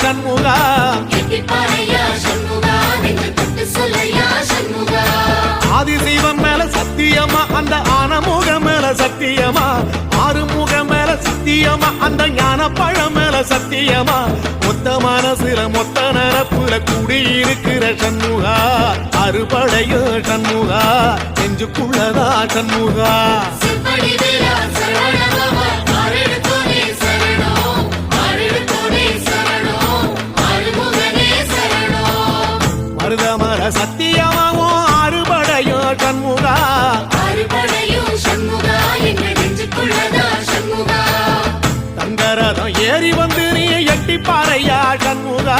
சண்முகா ஆதிசைவம் மேல சத்தியமா அந்த ஆனமுகம் மேல சத்தியமா ஆறுமுகம் மேல சத்தியமா அந்த ஞான பழம் மேல சத்தியமா மொத்த மனசுல மொத்த நரப்புல குடியிருக்கிற சண்முகா அறுபடையோ சண்முகா நெஞ்சுக்குள்ளதா சண்முகா மருதமர சத்தியமாவோ அறுபடையோ சண்முகா தங்கரதம் ஏறி வந்து நீ எட்டி பாறையா சண்முகா